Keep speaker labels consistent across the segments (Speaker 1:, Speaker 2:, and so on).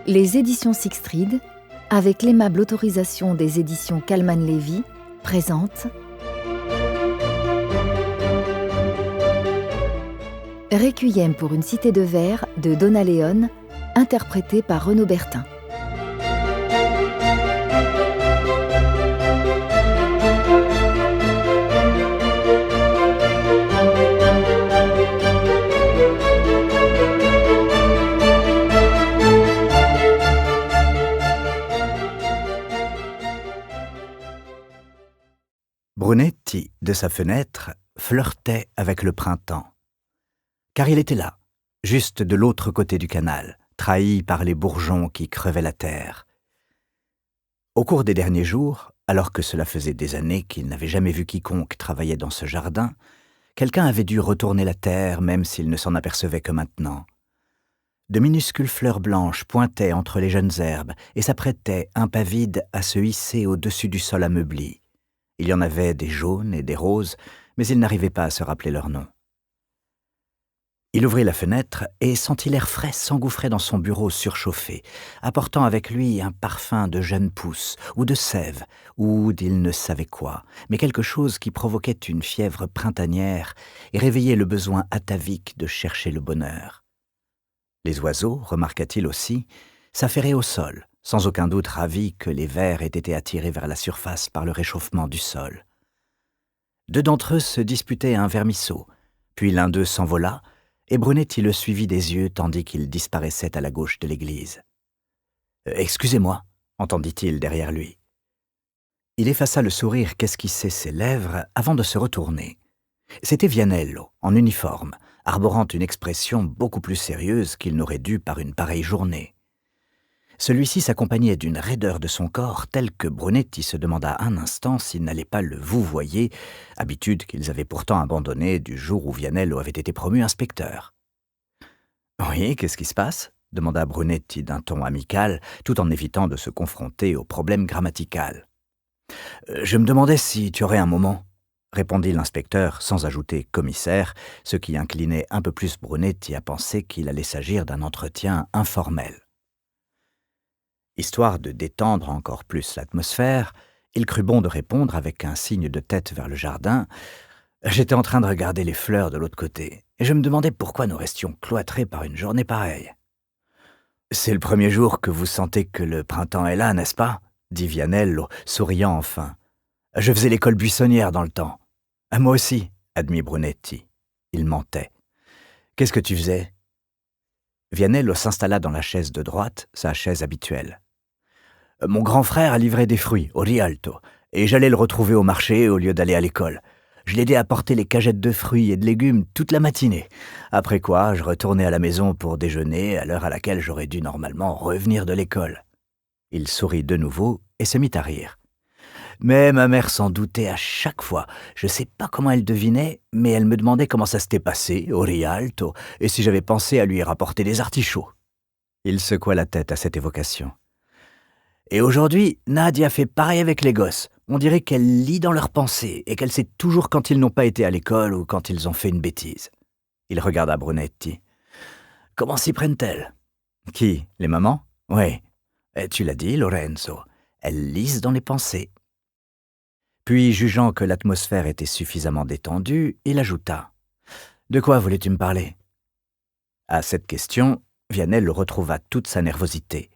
Speaker 1: Les éditions Sixtrid, avec l'aimable autorisation des éditions Calman-Lévy, présentent Requiem pour une cité de verre de Donna Leon, interprété par Renaud Bertin.
Speaker 2: Brunetti, de sa fenêtre, flirtait avec le printemps. Car il était là, juste de l'autre côté du canal, trahi par les bourgeons qui crevaient la terre. Au cours des derniers jours, alors que cela faisait des années qu'il n'avait jamais vu quiconque travailler dans ce jardin, quelqu'un avait dû retourner la terre, même s'il ne s'en apercevait que maintenant. De minuscules fleurs blanches pointaient entre les jeunes herbes et s'apprêtaient, impavides, à se hisser au-dessus du sol ameubli. Il y en avait des jaunes et des roses, mais il n'arrivait pas à se rappeler leur nom. Il ouvrit la fenêtre et sentit l'air frais s'engouffrer dans son bureau surchauffé, apportant avec lui un parfum de jeunes pousses, ou de sève, ou d'il ne savait quoi, mais quelque chose qui provoquait une fièvre printanière et réveillait le besoin atavique de chercher le bonheur. Les oiseaux, remarqua-t-il aussi, s'affairaient au sol, sans aucun doute ravis que les vers aient été attirés vers la surface par le réchauffement du sol. Deux d'entre eux se disputaient un vermisseau, puis l'un d'eux s'envola, et Brunetti le suivit des yeux tandis qu'il disparaissait à la gauche de l'église. « Excusez-moi » entendit-il derrière lui. Il effaça le sourire qu'esquissaient ses lèvres avant de se retourner. C'était Vianello, en uniforme, arborant une expression beaucoup plus sérieuse qu'il n'aurait dû par une pareille journée. Celui-ci s'accompagnait d'une raideur de son corps telle que Brunetti se demanda un instant s'il n'allait pas le vouvoyer, habitude qu'ils avaient pourtant abandonnée du jour où Vianello avait été promu inspecteur. « Oui, qu'est-ce qui se passe ?» demanda Brunetti d'un ton amical, tout en évitant de se confronter au problème grammatical. « Je me demandais si tu aurais un moment » répondit l'inspecteur sans ajouter « commissaire », ce qui inclinait un peu plus Brunetti à penser qu'il allait s'agir d'un entretien informel. Histoire de détendre encore plus l'atmosphère, il crut bon de répondre avec un signe de tête vers le jardin. « J'étais en train de regarder les fleurs de l'autre côté, et je me demandais pourquoi nous restions cloîtrés par une journée pareille. »« C'est le premier jour que vous sentez que le printemps est là, n'est-ce pas ?» dit Vianello, souriant enfin. « Je faisais l'école buissonnière dans le temps. »« Moi aussi, » admit Brunetti. Il mentait. « Qu'est-ce que tu faisais ?» Vianello s'installa dans la chaise de droite, sa chaise habituelle. « Mon grand frère a livré des fruits au Rialto, et j'allais le retrouver au marché au lieu d'aller à l'école. Je l'aidais à porter les cagettes de fruits et de légumes toute la matinée. Après quoi, je retournais à la maison pour déjeuner à l'heure à laquelle j'aurais dû normalement revenir de l'école. » Il sourit de nouveau et se mit à rire. Mais ma mère s'en doutait à chaque fois. Je ne sais pas comment elle devinait, mais elle me demandait comment ça s'était passé au Rialto et si j'avais pensé à lui rapporter des artichauts. Il secoua la tête à cette évocation. Et aujourd'hui, Nadia fait pareil avec les gosses. On dirait qu'elle lit dans leurs pensées et qu'elle sait toujours quand ils n'ont pas été à l'école ou quand ils ont fait une bêtise. Il regarda Brunetti. Comment s'y prennent-elles ? Qui ? Les mamans ? Oui. Tu l'as dit, Lorenzo. Elles lisent dans les pensées. Puis, jugeant que l'atmosphère était suffisamment détendue, il ajouta. De quoi voulais-tu me parler ? À cette question, Vianello retrouva toute sa nervosité.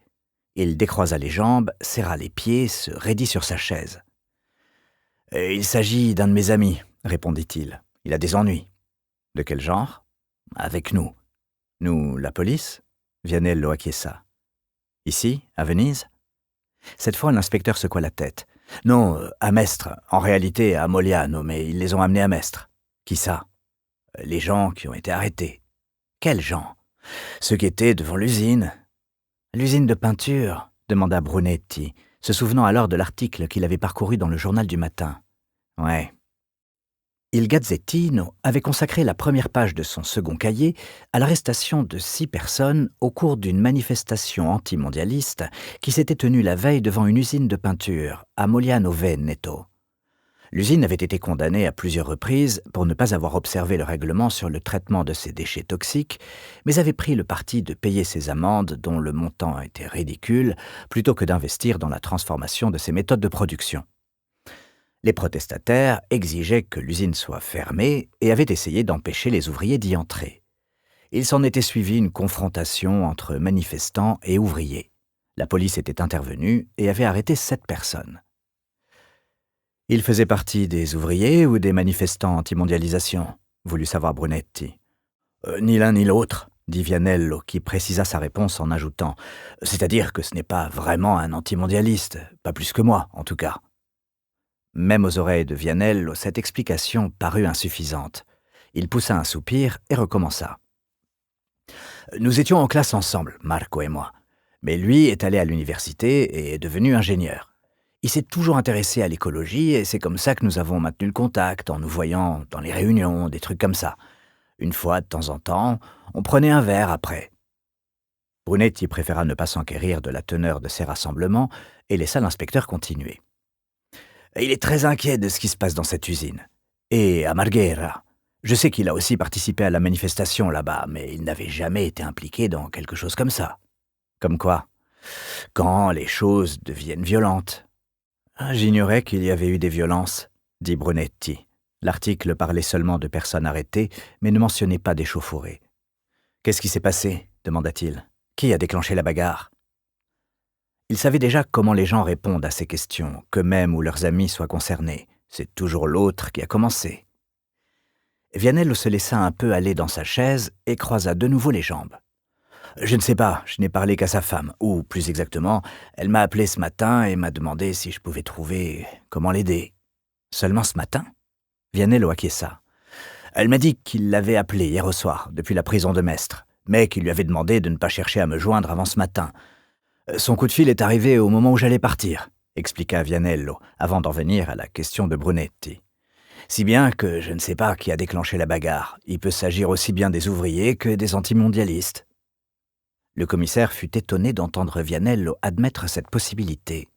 Speaker 2: Il décroisa les jambes, serra les pieds, se raidit sur sa chaise. « Il s'agit d'un de mes amis, » répondit-il. « Il a des ennuis. »« De quel genre ? » ?»« Avec nous. »« Nous, la police ?» Vianello acquiesça. « Ici, à Venise ?» Cette fois, l'inspecteur secoua la tête. « Non, à Mestre. En réalité, à Moliano, mais ils les ont amenés à Mestre. »« Qui ça ? » ?»« Les gens qui ont été arrêtés. »« Quels gens ? » ?»« Ceux qui étaient devant l'usine. »« L'usine de peinture ?» demanda Brunetti, se souvenant alors de l'article qu'il avait parcouru dans le journal du matin. « Ouais. » Il Gazzettino avait consacré la première page de son second cahier à l'arrestation de 6 personnes au cours d'une manifestation antimondialiste qui s'était tenue la veille devant une usine de peinture à Moliano Veneto. L'usine avait été condamnée à plusieurs reprises pour ne pas avoir observé le règlement sur le traitement de ces déchets toxiques, mais avait pris le parti de payer ces amendes dont le montant était ridicule, plutôt que d'investir dans la transformation de ses méthodes de production. Les protestataires exigeaient que l'usine soit fermée et avaient essayé d'empêcher les ouvriers d'y entrer. Il s'en était suivi une confrontation entre manifestants et ouvriers. La police était intervenue et avait arrêté 7 personnes. Il faisait partie des ouvriers ou des manifestants anti-mondialisation, voulut savoir Brunetti. Ni l'un ni l'autre, dit Vianello, qui précisa sa réponse en ajoutant « C'est-à-dire que ce n'est pas vraiment un anti-mondialiste, pas plus que moi, en tout cas. » Même aux oreilles de Vianello, cette explication parut insuffisante. Il poussa un soupir et recommença. « Nous étions en classe ensemble, Marco et moi. Mais lui est allé à l'université et est devenu ingénieur. Il s'est toujours intéressé à l'écologie et c'est comme ça que nous avons maintenu le contact, en nous voyant dans les réunions, des trucs comme ça. Une fois, de temps en temps, on prenait un verre après. » Brunetti préféra ne pas s'enquérir de la teneur de ces rassemblements et laissa l'inspecteur continuer. « Il est très inquiet de ce qui se passe dans cette usine. Et à Marghera. Je sais qu'il a aussi participé à la manifestation là-bas, mais il n'avait jamais été impliqué dans quelque chose comme ça. » Comme quoi ? Quand les choses deviennent violentes. « J'ignorais qu'il y avait eu des violences, » dit Brunetti. L'article parlait seulement de personnes arrêtées, mais ne mentionnait pas d'échauffourées. « Qu'est-ce qui s'est passé ?» demanda-t-il. « Qui a déclenché la bagarre ?» Il savait déjà comment les gens répondent à ces questions, qu'eux-mêmes ou leurs amis soient concernés. C'est toujours l'autre qui a commencé. Vianello se laissa un peu aller dans sa chaise et croisa de nouveau les jambes. Je ne sais pas, je n'ai parlé qu'à sa femme, ou plus exactement, elle m'a appelé ce matin et m'a demandé si je pouvais trouver comment l'aider. Seulement ce matin ? Vianello acquiesça. Elle m'a dit qu'il l'avait appelé hier au soir, depuis la prison de Mestre, mais qu'il lui avait demandé de ne pas chercher à me joindre avant ce matin. Son coup de fil est arrivé au moment où j'allais partir, expliqua Vianello, avant d'en venir à la question de Brunetti. Si bien que je ne sais pas qui a déclenché la bagarre. Il peut s'agir aussi bien des ouvriers que des antimondialistes. Le commissaire fut étonné d'entendre Vianello admettre cette possibilité.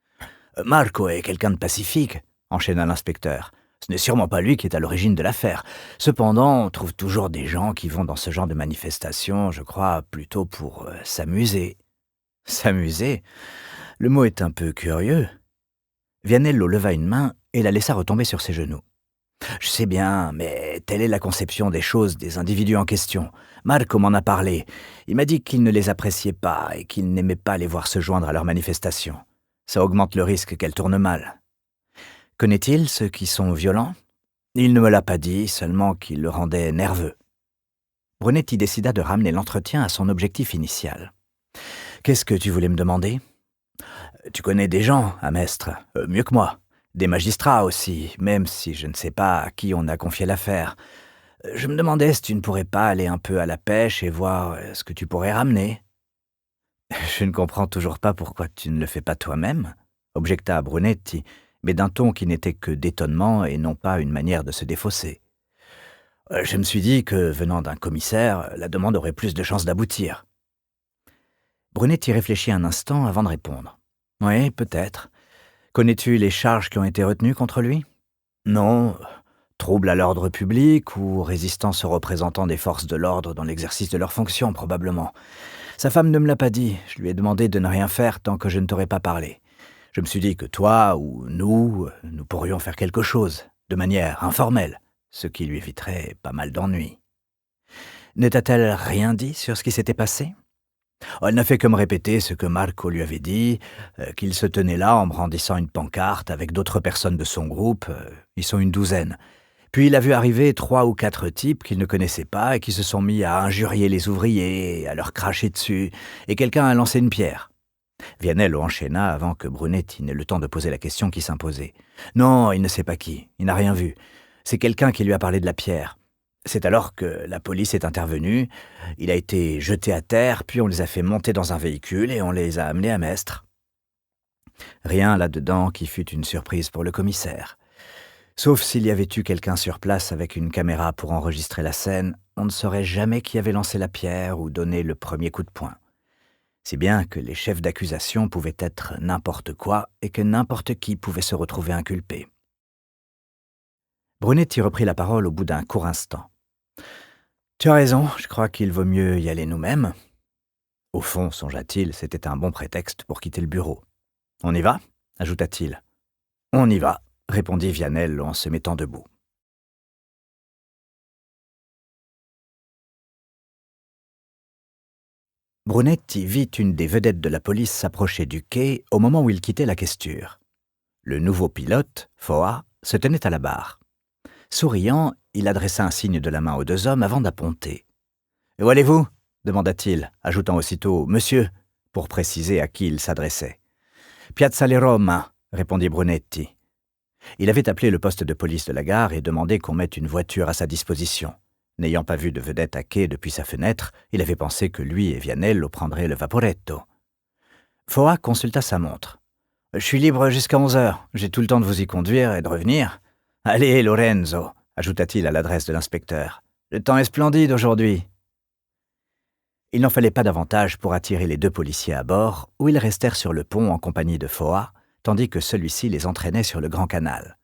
Speaker 2: « Marco est quelqu'un de pacifique, » enchaîna l'inspecteur. « Ce n'est sûrement pas lui qui est à l'origine de l'affaire. Cependant, on trouve toujours des gens qui vont dans ce genre de manifestation, je crois, plutôt pour s'amuser. » « S'amuser ? Le mot est un peu curieux. » Vianello leva une main et la laissa retomber sur ses genoux. « Je sais bien, mais telle est la conception des choses des individus en question. Marco m'en a parlé. Il m'a dit qu'il ne les appréciait pas et qu'il n'aimait pas les voir se joindre à leurs manifestations. Ça augmente le risque qu'elles tournent mal. Connaît-il ceux qui sont violents ? Il ne me l'a pas dit, seulement qu'il le rendait nerveux. » Brunetti décida de ramener l'entretien à son objectif initial. « Qu'est-ce que tu voulais me demander ? Tu connais des gens à Mestre, mieux que moi. Des magistrats aussi, même si je ne sais pas à qui on a confié l'affaire. Je me demandais si tu ne pourrais pas aller un peu à la pêche et voir ce que tu pourrais ramener. » « Je ne comprends toujours pas pourquoi tu ne le fais pas toi-même, » objecta Brunetti, mais d'un ton qui n'était que d'étonnement et non pas une manière de se défausser. « Je me suis dit que, venant d'un commissaire, la demande aurait plus de chances d'aboutir. » Brunetti réfléchit un instant avant de répondre. « Oui, peut-être. Connais-tu les charges qui ont été retenues contre lui ? » ?»« Non. Trouble à l'ordre public ou résistance aux représentants des forces de l'ordre dans l'exercice de leurs fonctions, probablement. Sa femme ne me l'a pas dit. Je lui ai demandé de ne rien faire tant que je ne t'aurais pas parlé. Je me suis dit que toi ou nous pourrions faire quelque chose, de manière informelle, ce qui lui éviterait pas mal d'ennuis. » « Ne t'a-t-elle rien dit sur ce qui s'était passé ? » Elle n'a fait que me répéter ce que Marco lui avait dit, qu'il se tenait là en brandissant une pancarte avec d'autres personnes de son groupe, ils sont une douzaine. Puis il a vu arriver 3 ou 4 types qu'il ne connaissait pas et qui se sont mis à injurier les ouvriers, à leur cracher dessus, et quelqu'un a lancé une pierre. Vianello enchaîna avant que Brunetti n'ait le temps de poser la question qui s'imposait. « Non, il ne sait pas qui, il n'a rien vu. C'est quelqu'un qui lui a parlé de la pierre. C'est alors que la police est intervenue, il a été jeté à terre, puis on les a fait monter dans un véhicule et on les a amenés à Mestre. » Rien là-dedans qui fût une surprise pour le commissaire. Sauf s'il y avait eu quelqu'un sur place avec une caméra pour enregistrer la scène, on ne saurait jamais qui avait lancé la pierre ou donné le premier coup de poing. Si bien que les chefs d'accusation pouvaient être n'importe quoi et que n'importe qui pouvait se retrouver inculpé. Brunetti reprit la parole au bout d'un court instant. « Tu as raison, je crois qu'il vaut mieux y aller nous-mêmes. » Au fond, songea-t-il, c'était un bon prétexte pour quitter le bureau. « On y va » ajouta-t-il. « On y va » répondit Vianello en se mettant debout. Brunetti vit une des vedettes de la police s'approcher du quai au moment où il quittait la questure. Le nouveau pilote, Foa, se tenait à la barre. Souriant, il adressa un signe de la main aux deux hommes avant d'apponter. « Où allez-vous » demanda-t-il, ajoutant aussitôt « Monsieur » pour préciser à qui il s'adressait. « Piazzale Roma » répondit Brunetti. Il avait appelé le poste de police de la gare et demandé qu'on mette une voiture à sa disposition. N'ayant pas vu de vedette à quai depuis sa fenêtre, il avait pensé que lui et Vianello prendraient le vaporetto. Foa consulta sa montre. « Je suis libre jusqu'à 11h. J'ai tout le temps de vous y conduire et de revenir. »« Allez, Lorenzo » ajouta-t-il à l'adresse de l'inspecteur. « Le temps est splendide aujourd'hui. » Il n'en fallait pas davantage pour attirer les deux policiers à bord, où ils restèrent sur le pont en compagnie de Foa, tandis que celui-ci les entraînait sur le grand canal.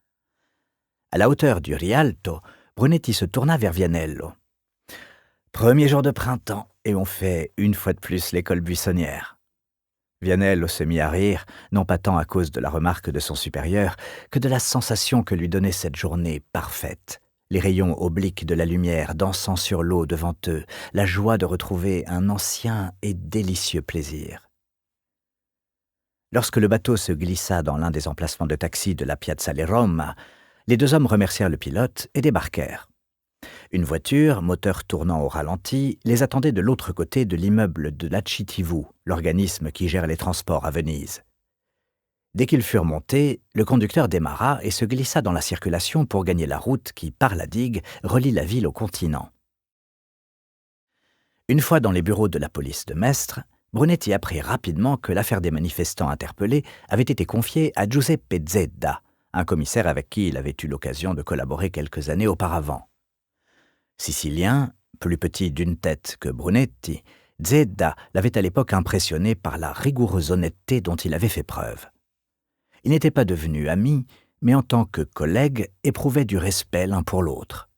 Speaker 2: À la hauteur du Rialto, Brunetti se tourna vers Vianello. « Premier jour de printemps, et on fait une fois de plus l'école buissonnière. » Vianello se mit à rire, non pas tant à cause de la remarque de son supérieur, que de la sensation que lui donnait cette journée parfaite. Les rayons obliques de la lumière dansant sur l'eau devant eux, la joie de retrouver un ancien et délicieux plaisir. Lorsque le bateau se glissa dans l'un des emplacements de taxi de la Piazzale Roma, les deux hommes remercièrent le pilote et débarquèrent. Une voiture, moteur tournant au ralenti, les attendait de l'autre côté de l'immeuble de l'Acitivu, l'organisme qui gère les transports à Venise. Dès qu'ils furent montés, le conducteur démarra et se glissa dans la circulation pour gagner la route qui, par la digue, relie la ville au continent. Une fois dans les bureaux de la police de Mestre, Brunetti apprit rapidement que l'affaire des manifestants interpellés avait été confiée à Giuseppe Zedda, un commissaire avec qui il avait eu l'occasion de collaborer quelques années auparavant. Sicilien, plus petit d'une tête que Brunetti, Zedda l'avait à l'époque impressionné par la rigoureuse honnêteté dont il avait fait preuve. Ils n'étaient pas devenus amis, mais en tant que collègues, éprouvaient du respect l'un pour l'autre.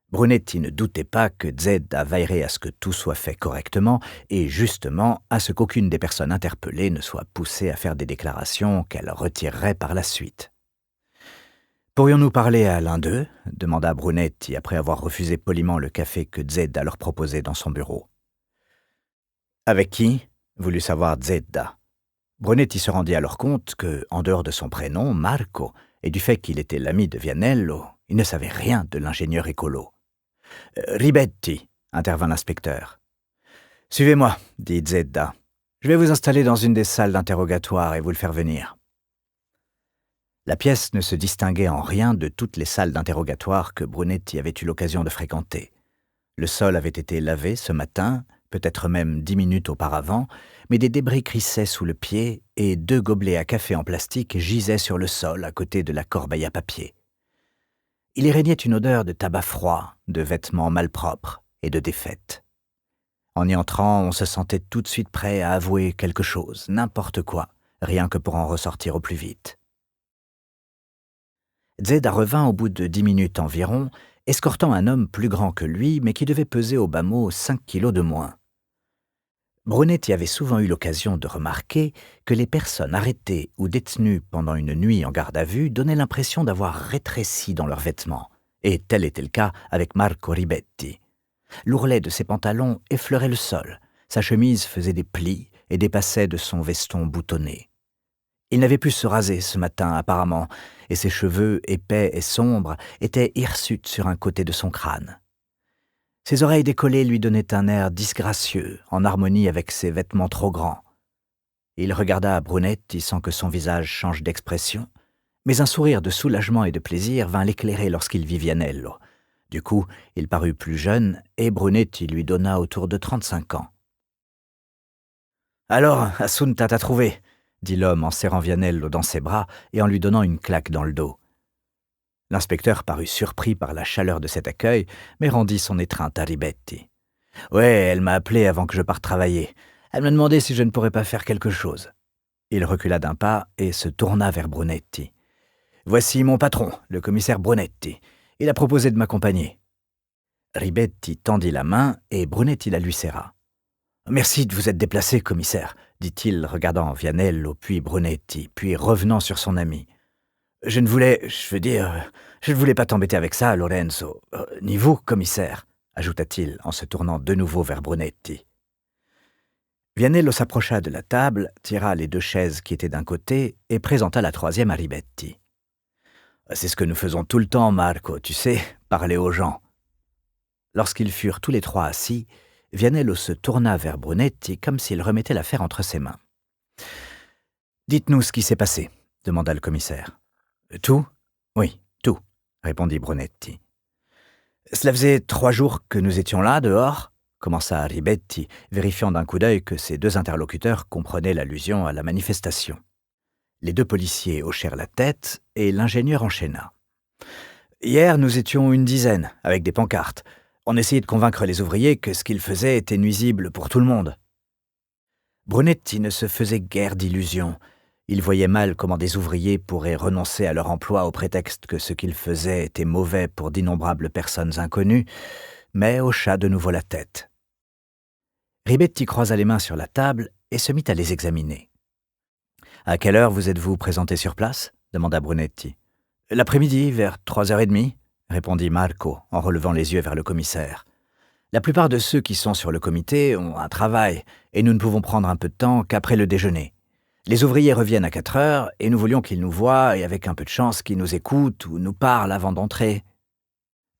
Speaker 2: Brunetti ne doutait pas que Zedda veillerait à ce que tout soit fait correctement et justement à ce qu'aucune des personnes interpellées ne soit poussée à faire des déclarations qu'elle retirerait par la suite. « Pourrions-nous parler à l'un d'eux » demanda Brunetti après avoir refusé poliment le café que Zedda leur proposait dans son bureau. « Avec qui » voulut savoir Zedda. Brunetti se rendit alors compte que, en dehors de son prénom, Marco, et du fait qu'il était l'ami de Vianello, il ne savait rien de l'ingénieur écolo. « Ribetti » intervint l'inspecteur. « Suivez-moi » dit Zedda. « Je vais vous installer dans une des salles d'interrogatoire et vous le faire venir. » La pièce ne se distinguait en rien de toutes les salles d'interrogatoire que Brunetti avait eu l'occasion de fréquenter. Le sol avait été lavé ce matin, peut-être même 10 minutes auparavant, mais des débris crissaient sous le pied et 2 gobelets à café en plastique gisaient sur le sol à côté de la corbeille à papier. Il y régnait une odeur de tabac froid, de vêtements malpropres et de défaite. En y entrant, on se sentait tout de suite prêt à avouer quelque chose, n'importe quoi, rien que pour en ressortir au plus vite. Zedda revint au bout de 10 minutes environ, escortant un homme plus grand que lui, mais qui devait peser au bas mot 5 kilos de moins. Brunetti avait souvent eu l'occasion de remarquer que les personnes arrêtées ou détenues pendant une nuit en garde à vue donnaient l'impression d'avoir rétréci dans leurs vêtements, et tel était le cas avec Marco Ribetti. L'ourlet de ses pantalons effleurait le sol, sa chemise faisait des plis et dépassait de son veston boutonné. Il n'avait pu se raser ce matin apparemment, et ses cheveux épais et sombres étaient hirsutes sur un côté de son crâne. Ses oreilles décollées lui donnaient un air disgracieux, en harmonie avec ses vêtements trop grands. Il regarda Brunetti sans que son visage change d'expression, mais un sourire de soulagement et de plaisir vint l'éclairer lorsqu'il vit Vianello. Du coup, il parut plus jeune, et Brunetti lui donna autour de 35 ans. « Alors, Assunta t'a trouvé ?» dit l'homme en serrant Vianello dans ses bras et en lui donnant une claque dans le dos. L'inspecteur parut surpris par la chaleur de cet accueil, mais rendit son étreinte à Ribetti. « Ouais, elle m'a appelé avant que je parte travailler. Elle m'a demandé si je ne pourrais pas faire quelque chose. » Il recula d'un pas et se tourna vers Brunetti. « Voici mon patron, le commissaire Brunetti. Il a proposé de m'accompagner. » Ribetti tendit la main et Brunetti la lui serra. « Merci de vous être déplacé, commissaire, » dit-il, regardant Vianello, puis Brunetti, puis revenant sur son ami. « Je ne voulais pas t'embêter avec ça, Lorenzo. Ni vous, commissaire, » ajouta-t-il en se tournant de nouveau vers Brunetti. Vianello s'approcha de la table, tira les 2 chaises qui étaient d'un côté et présenta la 3e à Ribetti. « C'est ce que nous faisons tout le temps, Marco, tu sais, parler aux gens. » Lorsqu'ils furent tous les 3 assis, Vianello se tourna vers Brunetti comme s'il remettait l'affaire entre ses mains. « Dites-nous ce qui s'est passé, » demanda le commissaire. « Tout ? Oui, tout, » répondit Brunetti. « Cela faisait 3 jours que nous étions là, dehors ?» commença Ribetti, vérifiant d'un coup d'œil que ses 2 interlocuteurs comprenaient l'allusion à la manifestation. Les 2 policiers hochèrent la tête et l'ingénieur enchaîna. « Hier, nous étions une dizaine, avec des pancartes. On essayait de convaincre les ouvriers que ce qu'ils faisaient était nuisible pour tout le monde. » Brunetti ne se faisait guère d'illusions. Il voyait mal comment des ouvriers pourraient renoncer à leur emploi au prétexte que ce qu'ils faisaient était mauvais pour d'innombrables personnes inconnues, mais hocha de nouveau la tête. Ribetti croisa les mains sur la table et se mit à les examiner. « À quelle heure vous êtes-vous présenté sur place ?» demanda Brunetti. « L'après-midi, vers 3h30, » répondit Marco en relevant les yeux vers le commissaire. « La plupart de ceux qui sont sur le comité ont un travail et nous ne pouvons prendre un peu de temps qu'après le déjeuner. Les ouvriers reviennent à 4 heures et nous voulions qu'ils nous voient et avec un peu de chance qu'ils nous écoutent ou nous parlent avant d'entrer. »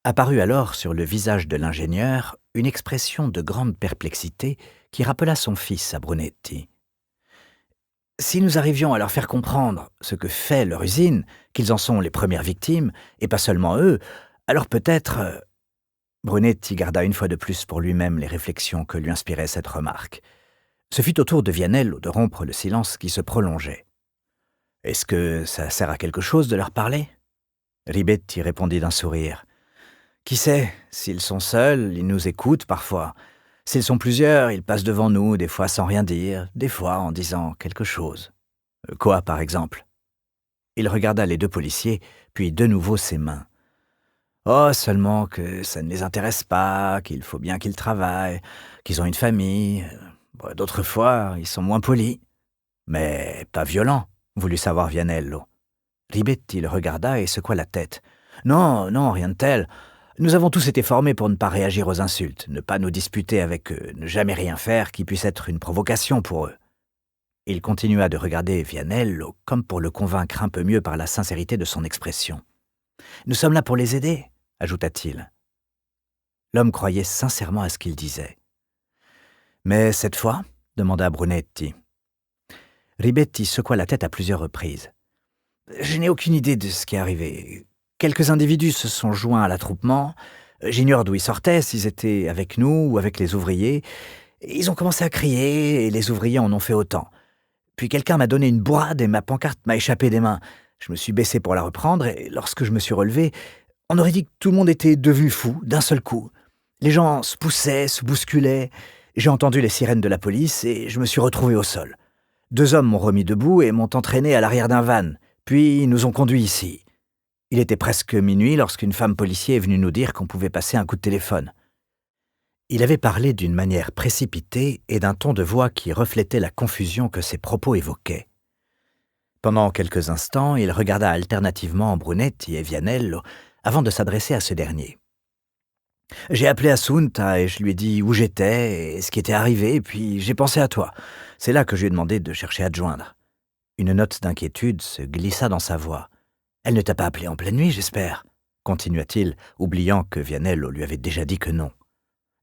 Speaker 2: Apparut alors sur le visage de l'ingénieur une expression de grande perplexité qui rappela son fils à Brunetti. « Si nous arrivions à leur faire comprendre ce que fait leur usine, qu'ils en sont les premières victimes, et pas seulement eux, alors peut-être… » Brunetti garda une fois de plus pour lui-même les réflexions que lui inspirait cette remarque. Ce fut au tour de Vianello de rompre le silence qui se prolongeait. « Est-ce que ça sert à quelque chose de leur parler ?» Ribetti répondit d'un sourire. « Qui sait, s'ils sont seuls, ils nous écoutent parfois. S'ils sont plusieurs, ils passent devant nous, des fois sans rien dire, des fois en disant quelque chose. Quoi, par exemple ?» Il regarda les 2 policiers, puis de nouveau ses mains. « Oh, seulement que ça ne les intéresse pas, qu'il faut bien qu'ils travaillent, qu'ils ont une famille. D'autres fois, ils sont moins polis. Mais pas violents, » voulut savoir Vianello. Ribetti le regarda et secoua la tête. « Non, non, rien de tel. Nous avons tous été formés pour ne pas réagir aux insultes, ne pas nous disputer avec eux, ne jamais rien faire qui puisse être une provocation pour eux. » Il continua de regarder Vianello comme pour le convaincre un peu mieux par la sincérité de son expression. « Nous sommes là pour les aider, » ajouta-t-il. L'homme croyait sincèrement à ce qu'il disait. « Mais cette fois ?» demanda Brunetti. Ribetti secoua la tête à plusieurs reprises. « Je n'ai aucune idée de ce qui est arrivé. Quelques individus se sont joints à l'attroupement. J'ignore d'où ils sortaient, s'ils étaient avec nous ou avec les ouvriers. Ils ont commencé à crier et les ouvriers en ont fait autant. Puis quelqu'un m'a donné une bourrade et ma pancarte m'a échappé des mains. Je me suis baissé pour la reprendre et lorsque je me suis relevé, on aurait dit que tout le monde était devenu fou d'un seul coup. Les gens se poussaient, se bousculaient. J'ai entendu les sirènes de la police et je me suis retrouvé au sol. 2 hommes m'ont remis debout et m'ont entraîné à l'arrière d'un van, puis ils nous ont conduits ici. Il était presque minuit lorsqu'une femme policier est venue nous dire qu'on pouvait passer un coup de téléphone. » Il avait parlé d'une manière précipitée et d'un ton de voix qui reflétait la confusion que ses propos évoquaient. Pendant quelques instants, il regarda alternativement Brunetti et Vianello avant de s'adresser à ce dernier. « J'ai appelé Assunta et je lui ai dit où j'étais et ce qui était arrivé, puis j'ai pensé à toi. C'est là que je lui ai demandé de chercher à te joindre. » Une note d'inquiétude se glissa dans sa voix. « Elle ne t'a pas appelé en pleine nuit, j'espère ?» continua-t-il, oubliant que Vianello lui avait déjà dit que non.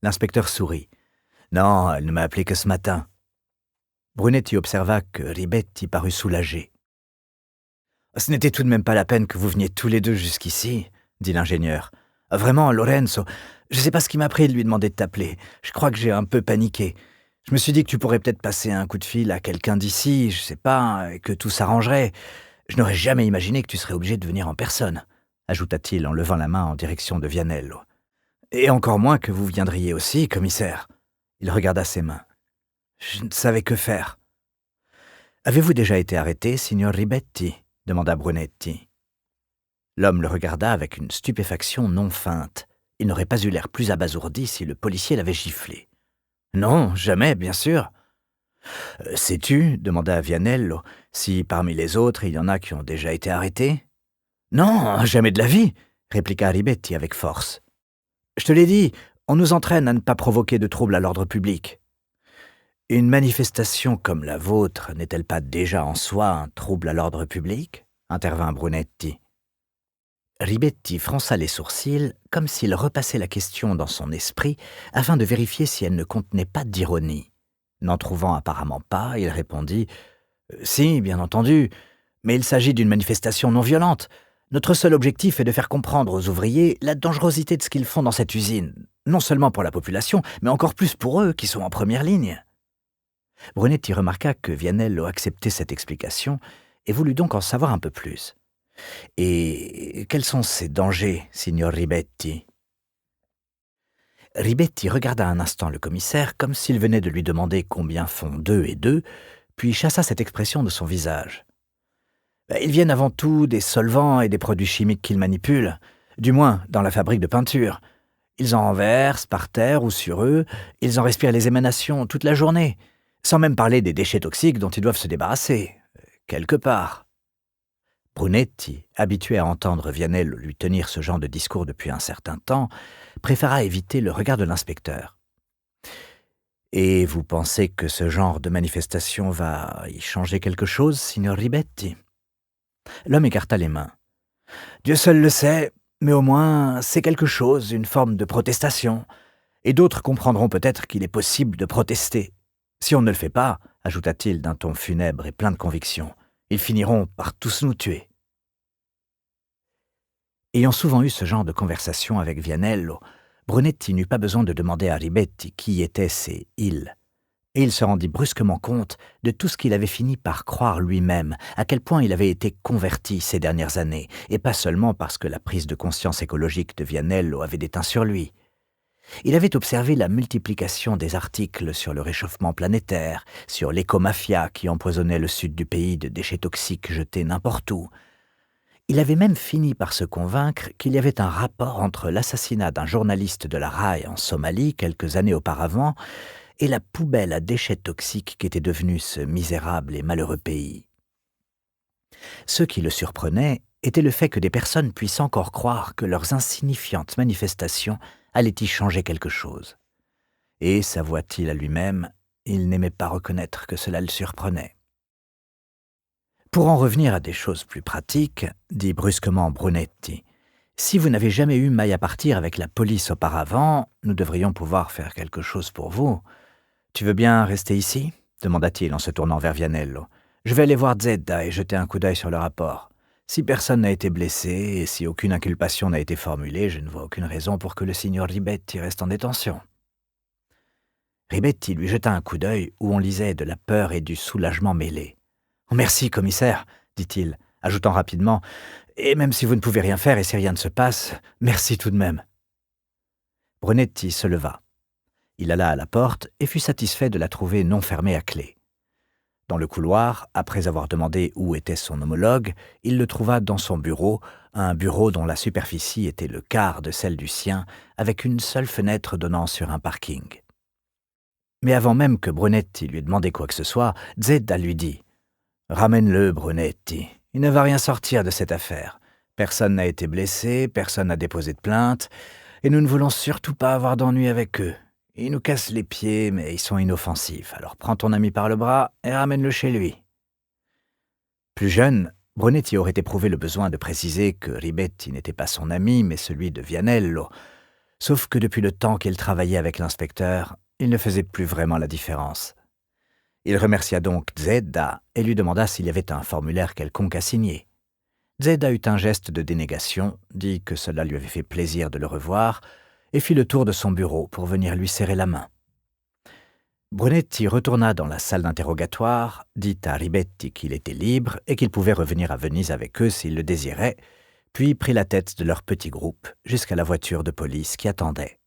Speaker 2: L'inspecteur sourit. « Non, elle ne m'a appelé que ce matin. » Brunetti observa que Ribetti parut soulagé. « Ce n'était tout de même pas la peine que vous veniez tous les 2 jusqu'ici, » dit l'ingénieur. « Vraiment, Lorenzo, je ne sais pas ce qui m'a pris de lui demander de t'appeler. Je crois que j'ai un peu paniqué. Je me suis dit que tu pourrais peut-être passer un coup de fil à quelqu'un d'ici, je sais pas, et que tout s'arrangerait. Je n'aurais jamais imaginé que tu serais obligé de venir en personne, » ajouta-t-il en levant la main en direction de Vianello. « Et encore moins que vous viendriez aussi, commissaire. » Il regarda ses mains. « Je ne savais que faire. »« Avez-vous déjà été arrêté, signor Ribetti ?» demanda Brunetti. L'homme le regarda avec une stupéfaction non feinte. Il n'aurait pas eu l'air plus abasourdi si le policier l'avait giflé. « Non, jamais, bien sûr. »« Sais-tu, demanda Vianello, si parmi les autres il y en a qui ont déjà été arrêtés ?»« Non, jamais de la vie, » répliqua Ribetti avec force. « Je te l'ai dit, on nous entraîne à ne pas provoquer de troubles à l'ordre public. » « Une manifestation comme la vôtre n'est-elle pas déjà en soi un trouble à l'ordre public ?» intervint Brunetti. Ribetti fronça les sourcils comme s'il repassait la question dans son esprit afin de vérifier si elle ne contenait pas d'ironie. N'en trouvant apparemment pas, il répondit « Si, bien entendu, mais il s'agit d'une manifestation non violente. Notre seul objectif est de faire comprendre aux ouvriers la dangerosité de ce qu'ils font dans cette usine, non seulement pour la population, mais encore plus pour eux qui sont en première ligne. » Brunetti remarqua que Vianello acceptait cette explication et voulut donc en savoir un peu plus. « Et quels sont ces dangers, signor Ribetti ?» Ribetti regarda un instant le commissaire comme s'il venait de lui demander combien font 2 et 2, puis chassa cette expression de son visage. « Ils viennent avant tout des solvants et des produits chimiques qu'ils manipulent, du moins dans la fabrique de peinture. Ils en renversent par terre ou sur eux, ils en respirent les émanations toute la journée, sans même parler des déchets toxiques dont ils doivent se débarrasser, quelque part. » Brunetti, habitué à entendre Vianello lui tenir ce genre de discours depuis un certain temps, préféra éviter le regard de l'inspecteur. « Et vous pensez que ce genre de manifestation va y changer quelque chose, signor Ribetti ?» L'homme écarta les mains. « Dieu seul le sait, mais au moins c'est quelque chose, une forme de protestation. Et d'autres comprendront peut-être qu'il est possible de protester. Si on ne le fait pas, ajouta-t-il d'un ton funèbre et plein de conviction, ils finiront par tous nous tuer. » Ayant souvent eu ce genre de conversation avec Vianello, Brunetti n'eut pas besoin de demander à Ribetti qui étaient ces « ils ». Et il se rendit brusquement compte de tout ce qu'il avait fini par croire lui-même, à quel point il avait été converti ces dernières années, et pas seulement parce que la prise de conscience écologique de Vianello avait déteint sur lui. Il avait observé la multiplication des articles sur le réchauffement planétaire, sur l'écomafia qui empoisonnait le sud du pays de déchets toxiques jetés n'importe où. Il avait même fini par se convaincre qu'il y avait un rapport entre l'assassinat d'un journaliste de la RAI en Somalie quelques années auparavant et la poubelle à déchets toxiques qu'était devenu ce misérable et malheureux pays. Ce qui le surprenait était le fait que des personnes puissent encore croire que leurs insignifiantes manifestations allaient y changer quelque chose. Et, s'avoua-t-il à lui-même, il n'aimait pas reconnaître que cela le surprenait. Pour en revenir à des choses plus pratiques, dit brusquement Brunetti, si vous n'avez jamais eu maille à partir avec la police auparavant, nous devrions pouvoir faire quelque chose pour vous. Tu veux bien rester ici ? Demanda-t-il en se tournant vers Vianello. Je vais aller voir Zedda et jeter un coup d'œil sur le rapport. Si personne n'a été blessé et si aucune inculpation n'a été formulée, je ne vois aucune raison pour que le signor Ribetti reste en détention. Ribetti lui jeta un coup d'œil où on lisait de la peur et du soulagement mêlés. « Merci, commissaire, dit-il, ajoutant rapidement, « et même si vous ne pouvez rien faire et si rien ne se passe, merci tout de même. » Brunetti se leva. Il alla à la porte et fut satisfait de la trouver non fermée à clé. Dans le couloir, après avoir demandé où était son homologue, il le trouva dans son bureau, un bureau dont la superficie était le quart de celle du sien, avec une seule fenêtre donnant sur un parking. Mais avant même que Brunetti lui ait demandé quoi que ce soit, Zedda lui dit « Ramène-le, Brunetti. Il ne va rien sortir de cette affaire. Personne n'a été blessé, personne n'a déposé de plainte, et nous ne voulons surtout pas avoir d'ennui avec eux. Ils nous cassent les pieds, mais ils sont inoffensifs. Alors prends ton ami par le bras et ramène-le chez lui. » Plus jeune, Brunetti aurait éprouvé le besoin de préciser que Ribetti n'était pas son ami, mais celui de Vianello. Sauf que depuis le temps qu'il travaillait avec l'inspecteur, il ne faisait plus vraiment la différence. Il remercia donc Zedda et lui demanda s'il y avait un formulaire quelconque à signer. Zedda eut un geste de dénégation, dit que cela lui avait fait plaisir de le revoir, et fit le tour de son bureau pour venir lui serrer la main. Brunetti retourna dans la salle d'interrogatoire, dit à Ribetti qu'il était libre et qu'il pouvait revenir à Venise avec eux s'il le désirait, puis prit la tête de leur petit groupe jusqu'à la voiture de police qui attendait.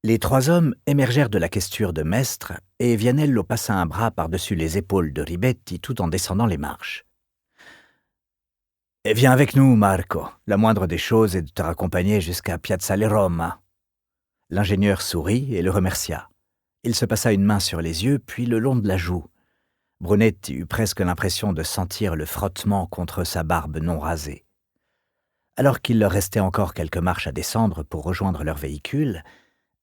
Speaker 2: Les 3 hommes émergèrent de la questure de Mestre et Vianello passa un bras par-dessus les épaules de Ribetti tout en descendant les marches. « Viens avec nous, Marco. La moindre des choses est de te raccompagner jusqu'à Piazzale Roma. » L'ingénieur sourit et le remercia. Il se passa une main sur les yeux, puis le long de la joue. Brunetti eut presque l'impression de sentir le frottement contre sa barbe non rasée. Alors qu'il leur restait encore quelques marches à descendre pour rejoindre leur véhicule,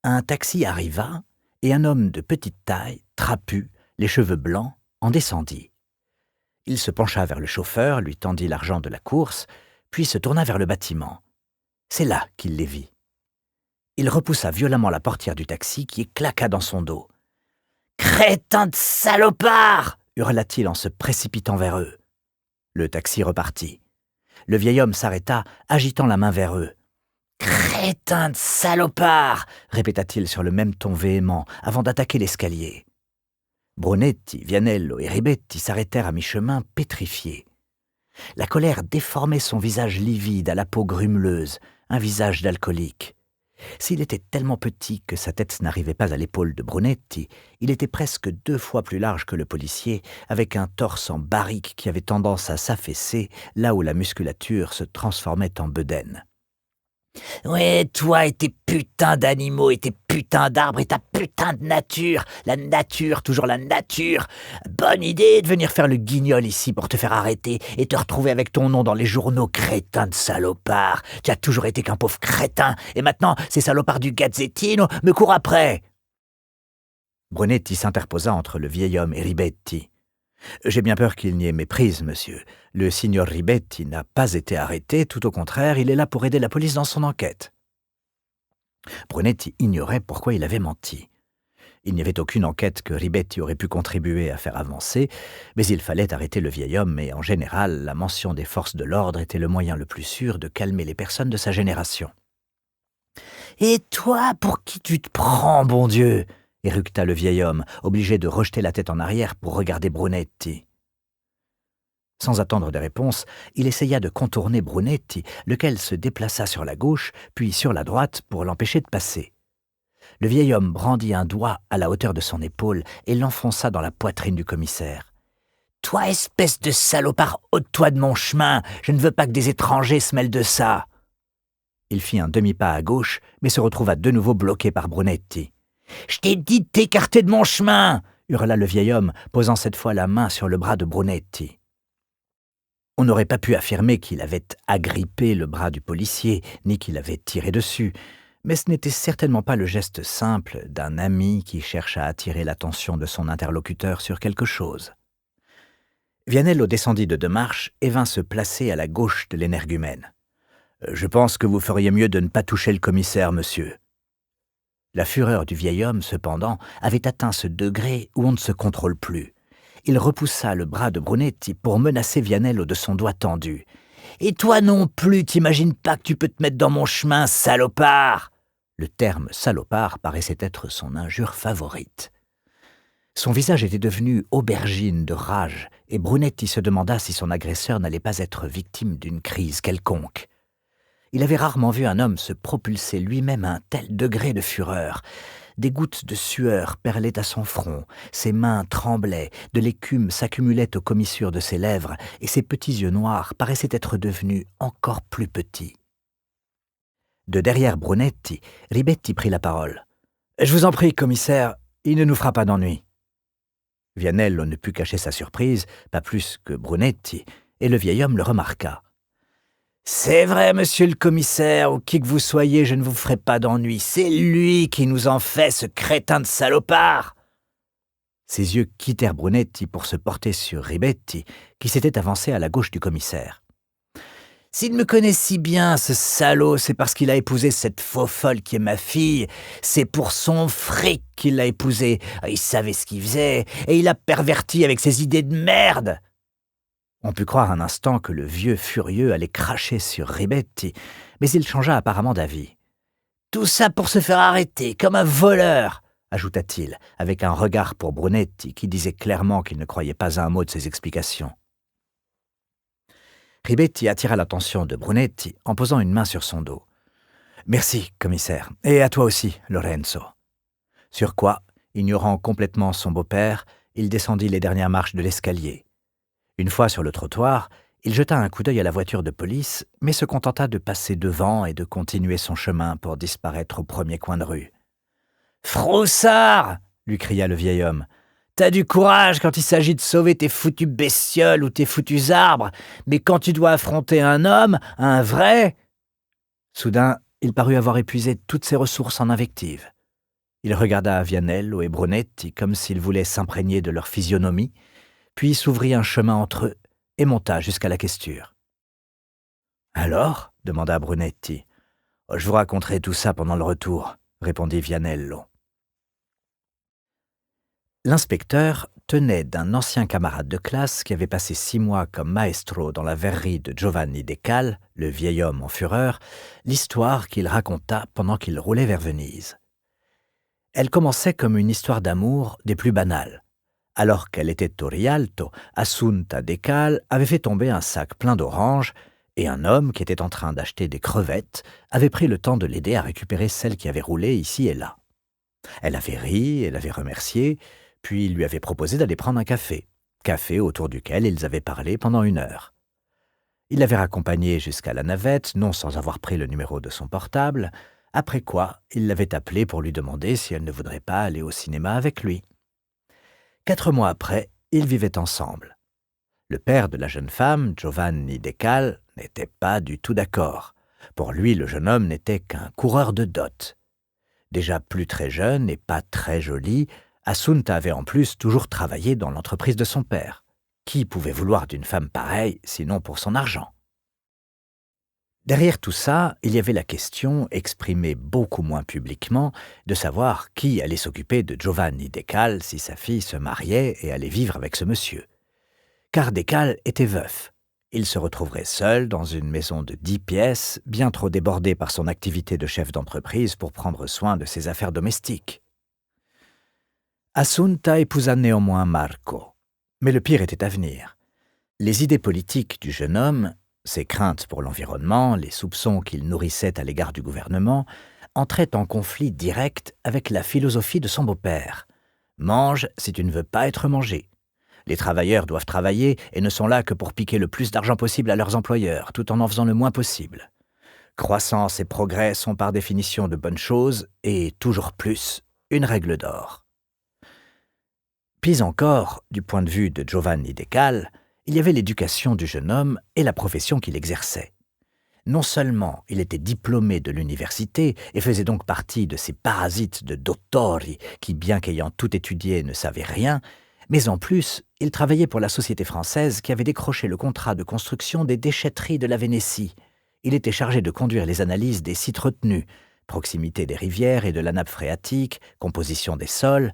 Speaker 2: un taxi arriva et un homme de petite taille, trapu, les cheveux blancs, en descendit. Il se pencha vers le chauffeur, lui tendit l'argent de la course, puis se tourna vers le bâtiment. C'est là qu'il les vit. Il repoussa violemment la portière du taxi qui claqua dans son dos. « Crétin de salopard !» hurla-t-il en se précipitant vers eux. Le taxi repartit. Le vieil homme s'arrêta, agitant la main vers eux. « Crétin de salopard !» répéta-t-il sur le même ton véhément avant d'attaquer l'escalier. Brunetti, Vianello et Ribetti s'arrêtèrent à mi-chemin, pétrifiés. La colère déformait son visage livide à la peau grumeleuse, un visage d'alcoolique. S'il était tellement petit que sa tête n'arrivait pas à l'épaule de Brunetti, il était presque 2 fois plus large que le policier, avec un torse en barrique qui avait tendance à s'affaisser là où la musculature se transformait en bedaine. « Ouais, toi et tes putains d'animaux et tes putains d'arbres et ta putain de nature. La nature, toujours la nature. Bonne idée de venir faire le guignol ici pour te faire arrêter et te retrouver avec ton nom dans les journaux, crétin de salopard. Tu as toujours été qu'un pauvre crétin et maintenant ces salopards du Gazzettino me courent après. » Brunetti s'interposa entre le vieil homme et Ribetti. « J'ai bien peur qu'il n'y ait méprise, monsieur. Le signor Ribetti n'a pas été arrêté, tout au contraire, il est là pour aider la police dans son enquête. » Brunetti ignorait pourquoi il avait menti. Il n'y avait aucune enquête que Ribetti aurait pu contribuer à faire avancer, mais il fallait arrêter le vieil homme et en général, la mention des forces de l'ordre était le moyen le plus sûr de calmer les personnes de sa génération. « Et toi, pour qui tu te prends, bon Dieu ?» éructa le vieil homme, obligé de rejeter la tête en arrière pour regarder Brunetti. Sans attendre de réponse, il essaya de contourner Brunetti, lequel se déplaça sur la gauche, puis sur la droite pour l'empêcher de passer. Le vieil homme brandit un doigt à la hauteur de son épaule et l'enfonça dans la poitrine du commissaire. « Toi, espèce de salopard, ôte-toi de mon chemin, je ne veux pas que des étrangers se mêlent de ça. » Il fit un demi-pas à gauche, mais se retrouva de nouveau bloqué par Brunetti. « Je t'ai dit de t'écarter de mon chemin !» hurla le vieil homme, posant cette fois la main sur le bras de Brunetti. On n'aurait pas pu affirmer qu'il avait agrippé le bras du policier, ni qu'il avait tiré dessus, mais ce n'était certainement pas le geste simple d'un ami qui cherche à attirer l'attention de son interlocuteur sur quelque chose. Vianello descendit de 2 marches et vint se placer à la gauche de l'énergumène. « Je pense que vous feriez mieux de ne pas toucher le commissaire, monsieur. » La fureur du vieil homme, cependant, avait atteint ce degré où on ne se contrôle plus. Il repoussa le bras de Brunetti pour menacer Vianello de son doigt tendu. « Et toi non plus, t'imagines pas que tu peux te mettre dans mon chemin, salopard !» Le terme « salopard » paraissait être son injure favorite. Son visage était devenu aubergine de rage, et Brunetti se demanda si son agresseur n'allait pas être victime d'une crise quelconque. Il avait rarement vu un homme se propulser lui-même à un tel degré de fureur. Des gouttes de sueur perlaient à son front, ses mains tremblaient, de l'écume s'accumulait aux commissures de ses lèvres, et ses petits yeux noirs paraissaient être devenus encore plus petits. De derrière Brunetti, Ribetti prit la parole. « Je vous en prie, commissaire, il ne nous fera pas d'ennui. » Vianello ne put cacher sa surprise, pas plus que Brunetti, et le vieil homme le remarqua. « C'est vrai, monsieur le commissaire, ou qui que vous soyez, je ne vous ferai pas d'ennui. C'est lui qui nous en fait, ce crétin de salopard !» Ses yeux quittèrent Brunetti pour se porter sur Ribetti, qui s'était avancé à la gauche du commissaire. « S'il me connaît si bien, ce salaud, c'est parce qu'il a épousé cette faux-folle qui est ma fille. C'est pour son fric qu'il l'a épousée. Il savait ce qu'il faisait, et il a perverti avec ses idées de merde !» On put croire un instant que le vieux furieux allait cracher sur Ribetti, mais il changea apparemment d'avis. « Tout ça pour se faire arrêter, comme un voleur !» ajouta-t-il, avec un regard pour Brunetti qui disait clairement qu'il ne croyait pas à un mot de ses explications. Ribetti attira l'attention de Brunetti en posant une main sur son dos. Merci, commissaire. Et à toi aussi, Lorenzo. Sur quoi, ignorant complètement son beau-père, il descendit les dernières marches de l'escalier. Une fois sur le trottoir, il jeta un coup d'œil à la voiture de police, mais se contenta de passer devant et de continuer son chemin pour disparaître au premier coin de rue. « Froussard !» lui cria le vieil homme. « T'as du courage quand il s'agit de sauver tes foutues bestioles ou tes foutus arbres, mais quand tu dois affronter un homme, un vrai... » Soudain, il parut avoir épuisé toutes ses ressources en invectives. Il regarda Vianello et Brunetti comme s'il voulait s'imprégner de leur physionomie, puis s'ouvrit un chemin entre eux et monta jusqu'à la questure. « Alors ?» demanda Brunetti. « Je vous raconterai tout ça pendant le retour », répondit Vianello. L'inspecteur tenait d'un ancien camarade de classe qui avait passé 6 mois comme maestro dans la verrerie de Giovanni Decale, le vieil homme en fureur, l'histoire qu'il raconta pendant qu'il roulait vers Venise. Elle commençait comme une histoire d'amour des plus banales. Alors qu'elle était au Rialto, Assunta Decale avait fait tomber un sac plein d'oranges et un homme qui était en train d'acheter des crevettes avait pris le temps de l'aider à récupérer celles qui avaient roulé ici et là. Elle avait ri, elle avait remercié, puis il lui avait proposé d'aller prendre un café autour duquel ils avaient parlé pendant 1 heure. Il l'avait raccompagnée jusqu'à la navette, non sans avoir pris le numéro de son portable, après quoi il l'avait appelée pour lui demander si elle ne voudrait pas aller au cinéma avec lui. 4 mois après, ils vivaient ensemble. Le père de la jeune femme, Giovanni Decale, n'était pas du tout d'accord. Pour lui, le jeune homme n'était qu'un coureur de dot. Déjà plus très jeune et pas très joli, Assunta avait en plus toujours travaillé dans l'entreprise de son père. Qui pouvait vouloir d'une femme pareille, sinon pour son argent? Derrière tout ça, il y avait la question, exprimée beaucoup moins publiquement, de savoir qui allait s'occuper de Giovanni Decale si sa fille se mariait et allait vivre avec ce monsieur. Car Decale était veuf. Il se retrouverait seul dans une maison de 10 pièces, bien trop débordé par son activité de chef d'entreprise pour prendre soin de ses affaires domestiques. Assunta épousa néanmoins Marco. Mais le pire était à venir. Les idées politiques du jeune homme, ses craintes pour l'environnement, les soupçons qu'il nourrissait à l'égard du gouvernement, entraient en conflit direct avec la philosophie de son beau-père. « Mange si tu ne veux pas être mangé. Les travailleurs doivent travailler et ne sont là que pour piquer le plus d'argent possible à leurs employeurs, tout en faisant le moins possible. Croissance et progrès sont par définition de bonnes choses et, toujours plus, une règle d'or. » Puis encore, du point de vue de Giovanni Decale, il y avait l'éducation du jeune homme et la profession qu'il exerçait. Non seulement il était diplômé de l'université et faisait donc partie de ces parasites de dottori qui, bien qu'ayant tout étudié, ne savaient rien, mais en plus, il travaillait pour la société française qui avait décroché le contrat de construction des déchetteries de la Vénétie. Il était chargé de conduire les analyses des sites retenus, proximité des rivières et de la nappe phréatique, composition des sols.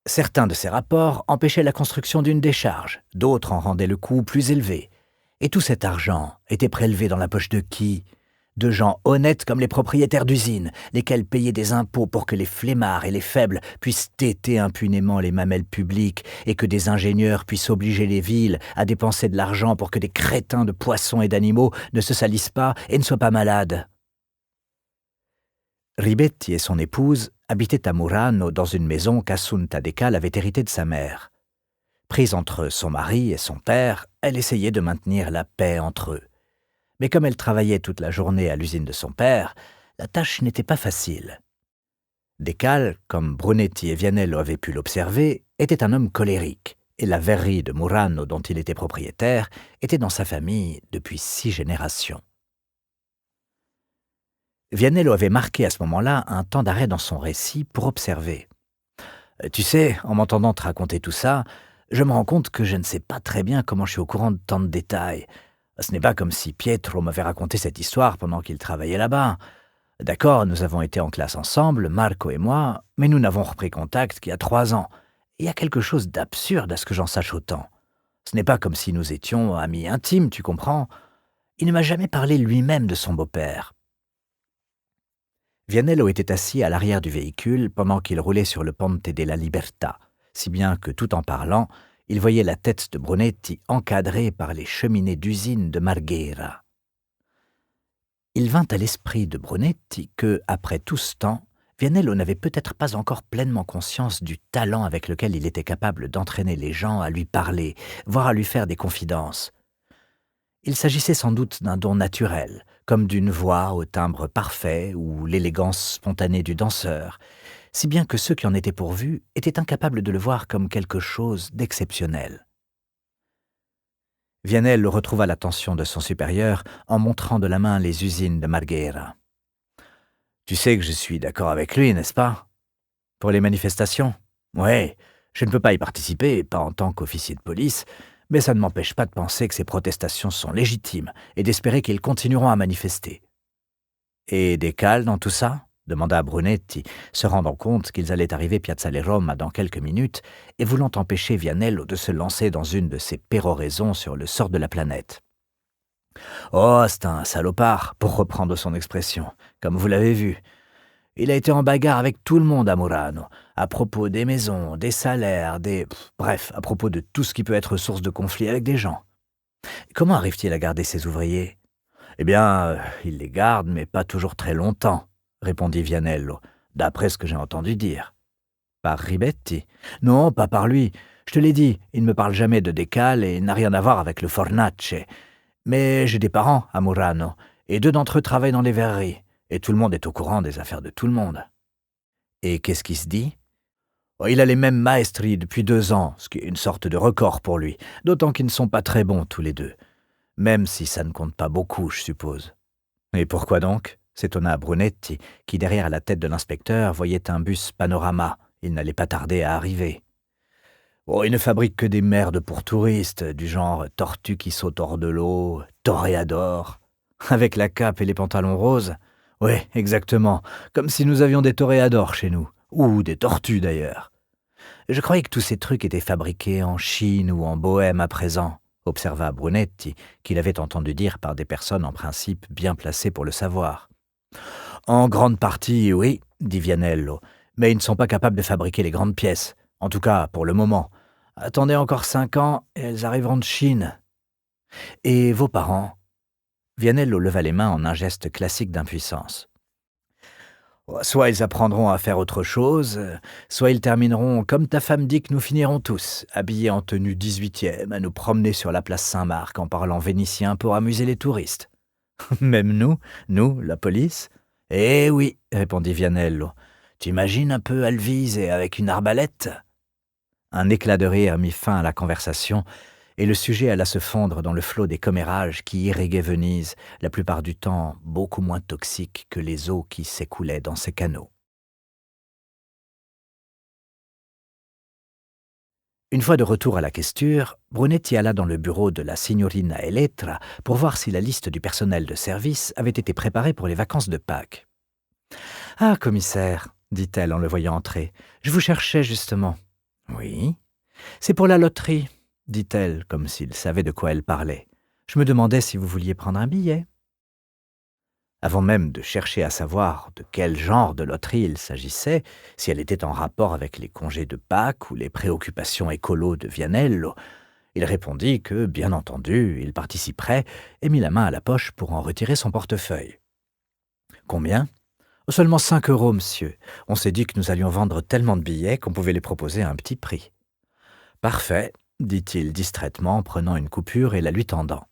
Speaker 2: Certains de ces rapports empêchaient la construction d'une décharge, d'autres en rendaient le coût plus élevé. Et tout cet argent était prélevé dans la poche de qui? De gens honnêtes comme les propriétaires d'usines, lesquels payaient des impôts pour que les flemmards et les faibles puissent téter impunément les mamelles publiques et que des ingénieurs puissent obliger les villes à dépenser de l'argent pour que des crétins de poissons et d'animaux ne se salissent pas et ne soient pas malades. Ribetti et son épouse habitaient à Murano dans une maison qu'Assunta Decale avait héritée de sa mère. Prise entre son mari et son père, elle essayait de maintenir la paix entre eux. Mais comme elle travaillait toute la journée à l'usine de son père, la tâche n'était pas facile. Decale, comme Brunetti et Vianello avaient pu l'observer, était un homme colérique, et la verrerie de Murano dont il était propriétaire était dans sa famille depuis 6 générations. Vianello avait marqué à ce moment-là un temps d'arrêt dans son récit pour observer. « Tu sais, en m'entendant te raconter tout ça, je me rends compte que je ne sais pas très bien comment je suis au courant de tant de détails. Ce n'est pas comme si Pietro m'avait raconté cette histoire pendant qu'il travaillait là-bas. D'accord, nous avons été en classe ensemble, Marco et moi, mais nous n'avons repris contact qu'il y a 3 ans. Il y a quelque chose d'absurde à ce que j'en sache autant. Ce n'est pas comme si nous étions amis intimes, tu comprends? Il ne m'a jamais parlé lui-même de son beau-père. » Vianello était assis à l'arrière du véhicule pendant qu'il roulait sur le Ponte della Libertà, si bien que tout en parlant, il voyait la tête de Brunetti encadrée par les cheminées d'usine de Marghera. Il vint à l'esprit de Brunetti que, après tout ce temps, Vianello n'avait peut-être pas encore pleinement conscience du talent avec lequel il était capable d'entraîner les gens à lui parler, voire à lui faire des confidences. Il s'agissait sans doute d'un don naturel, comme d'une voix au timbre parfait ou l'élégance spontanée du danseur, si bien que ceux qui en étaient pourvus étaient incapables de le voir comme quelque chose d'exceptionnel. Vianello retrouva l'attention de son supérieur en montrant de la main les usines de Marghera. « Tu sais que je suis d'accord avec lui, n'est-ce pas? Pour les manifestations? Ouais, je ne peux pas y participer, pas en tant qu'officier de police, mais ça ne m'empêche pas de penser que ces protestations sont légitimes et d'espérer qu'ils continueront à manifester. » « Et des cales dans tout ça ?» demanda Brunetti, se rendant compte qu'ils allaient arriver Piazzale Roma dans quelques minutes et voulant empêcher Vianello de se lancer dans une de ses péroraisons sur le sort de la planète. « Oh, c'est un salopard, pour reprendre son expression, comme vous l'avez vu. Il a été en bagarre avec tout le monde à Murano, à propos des maisons, des salaires, bref, à propos de tout ce qui peut être source de conflit avec des gens. Comment arrive-t-il à garder ses ouvriers ? Eh bien, il les garde, mais pas toujours très longtemps, répondit Vianello, d'après ce que j'ai entendu dire. Par Ribetti ? Non, pas par lui. Je te l'ai dit, il ne me parle jamais de Decale et n'a rien à voir avec le Fornace. Mais j'ai des parents à Murano, et 2 d'entre eux travaillent dans les verreries, et tout le monde est au courant des affaires de tout le monde. Et qu'est-ce qui se dit ? Oh, il a les mêmes maestri depuis 2 ans, ce qui est une sorte de record pour lui, d'autant qu'ils ne sont pas très bons tous les deux. Même si ça ne compte pas beaucoup, je suppose. Et pourquoi donc ? S'étonna Brunetti, qui derrière la tête de l'inspecteur voyait un bus panorama. Il n'allait pas tarder à arriver. Oh, il ne fabrique que des merdes pour touristes, du genre tortue qui saute hors de l'eau, toréador, avec la cape et les pantalons roses. Oui, exactement, comme si nous avions des toréadors chez nous, ou des tortues d'ailleurs. Je croyais que tous ces trucs étaient fabriqués en Chine ou en Bohême à présent, observa Brunetti, qu'il avait entendu dire par des personnes en principe bien placées pour le savoir. En grande partie, oui, dit Vianello, mais ils ne sont pas capables de fabriquer les grandes pièces, en tout cas pour le moment. Attendez encore 5 ans et elles arriveront de Chine. Et vos parents ? Vianello leva les mains en un geste classique d'impuissance. Soit ils apprendront à faire autre chose, soit ils termineront comme ta femme dit que nous finirons tous, habillés en tenue 18e, à nous promener sur la place Saint-Marc en parlant vénitien pour amuser les touristes. Même nous, la police ? Eh oui, répondit Vianello. T'imagines un peu Alvise avec une arbalète ? Un éclat de rire mit fin à la conversation, et le sujet alla se fondre dans le flot des commérages qui irriguaient Venise, la plupart du temps beaucoup moins toxiques que les eaux qui s'écoulaient dans ses canaux. Une fois de retour à la questure, Brunetti alla dans le bureau de la signorina Elettra pour voir si la liste du personnel de service avait été préparée pour les vacances de Pâques. « Ah, commissaire, dit-elle en le voyant entrer, je vous cherchais justement. »« Oui. C'est pour la loterie, dit-elle, comme s'il savait de quoi elle parlait. Je me demandais si vous vouliez prendre un billet. » Avant même de chercher à savoir de quel genre de loterie il s'agissait, si elle était en rapport avec les congés de Pâques ou les préoccupations écolo de Vianello, il répondit que, bien entendu, il participerait et mit la main à la poche pour en retirer son portefeuille. « Combien ? » ?»« Seulement 5 €, monsieur. On s'est dit que nous allions vendre tellement de billets qu'on pouvait les proposer à un petit prix. »« Parfait, » dit-il distraitement, prenant une coupure et la lui tendant.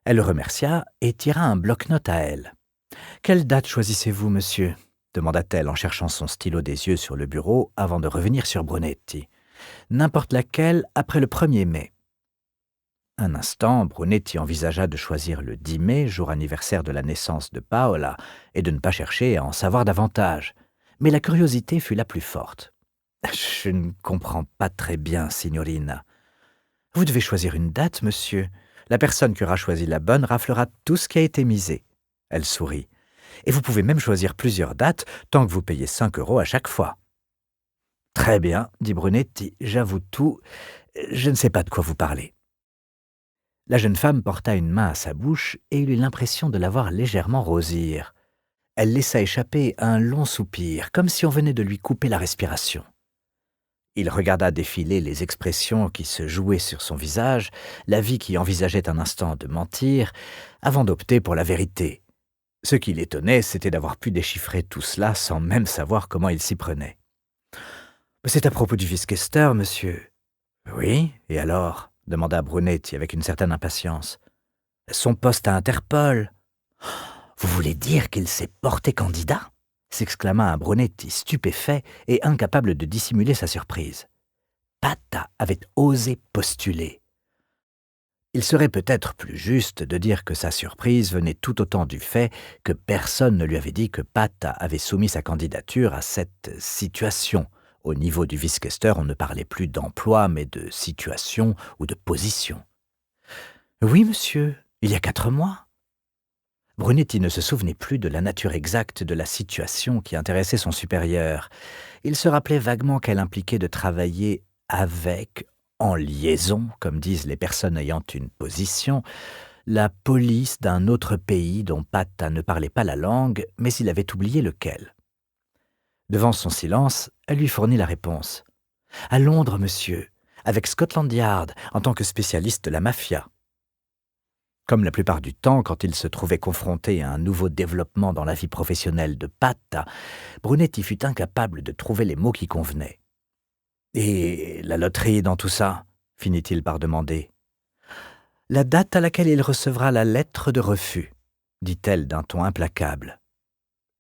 Speaker 2: Elle le remercia et tira un bloc-notes à elle. « Quelle date choisissez-vous, monsieur ?» demanda-t-elle en cherchant son stylo des yeux sur le bureau avant de revenir sur Brunetti. « N'importe laquelle après le 1er mai. » Un instant, Brunetti envisagea de choisir le 10 mai, jour anniversaire de la naissance de Paola, et de ne pas chercher à en savoir davantage. Mais la curiosité fut la plus forte. « Je ne comprends pas très bien, signorina. »« Vous devez choisir une date, monsieur. La personne qui aura choisi la bonne raflera tout ce qui a été misé. » Elle sourit. « Et vous pouvez même choisir plusieurs dates, tant que vous payez 5 € à chaque fois. »« Très bien, » dit Brunetti, « j'avoue tout, je ne sais pas de quoi vous parlez. » La jeune femme porta une main à sa bouche et eut l'impression de la voir légèrement rosir. Elle laissa échapper un long soupir, comme si on venait de lui couper la respiration. Il regarda défiler les expressions qui se jouaient sur son visage, la vie qui envisageait un instant de mentir, avant d'opter pour la vérité, Ce qui l'étonnait, c'était d'avoir pu déchiffrer tout cela sans même savoir comment il s'y prenait. « C'est à propos du Wiskester, monsieur. »« Oui, et alors ?» demanda Brunetti avec une certaine impatience. « Son poste à Interpol. »« Vous voulez dire qu'il s'est porté candidat ?» s'exclama Brunetti, stupéfait et incapable de dissimuler sa surprise. Pata avait osé postuler. Il serait peut-être plus juste de dire que sa surprise venait tout autant du fait que personne ne lui avait dit que Pata avait soumis sa candidature à cette situation. Au niveau du Wiskester, on ne parlait plus d'emploi, mais de situation ou de position. « Oui, monsieur, il y a 4 mois. » Brunetti ne se souvenait plus de la nature exacte de la situation qui intéressait son supérieur. Il se rappelait vaguement qu'elle impliquait de travailler avec, en liaison, comme disent les personnes ayant une position, la police d'un autre pays dont Pata ne parlait pas la langue, mais il avait oublié lequel. Devant son silence, elle lui fournit la réponse. « À Londres, monsieur, avec Scotland Yard, en tant que spécialiste de la mafia. » Comme la plupart du temps, quand il se trouvait confronté à un nouveau développement dans la vie professionnelle de Pata, Brunetti fut incapable de trouver les mots qui convenaient. « Et la loterie dans tout ça ?» finit-il par demander. « La date à laquelle il recevra la lettre de refus, » dit-elle d'un ton implacable.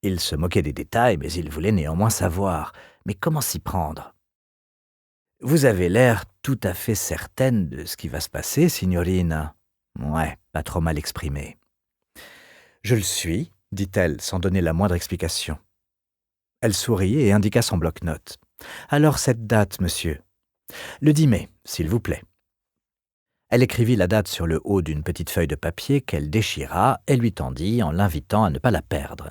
Speaker 2: Il se moquait des détails, mais il voulait néanmoins savoir. Mais comment s'y prendre ? « Vous avez l'air tout à fait certaine de ce qui va se passer, signorina. » « Ouais, pas trop mal exprimé. »« Je le suis, » dit-elle sans donner la moindre explication. Elle sourit et indiqua son bloc-notes. « Alors cette date, monsieur. Le 10 mai, s'il vous plaît. » Elle écrivit la date sur le haut d'une petite feuille de papier qu'elle déchira et lui tendit en l'invitant à ne pas la perdre.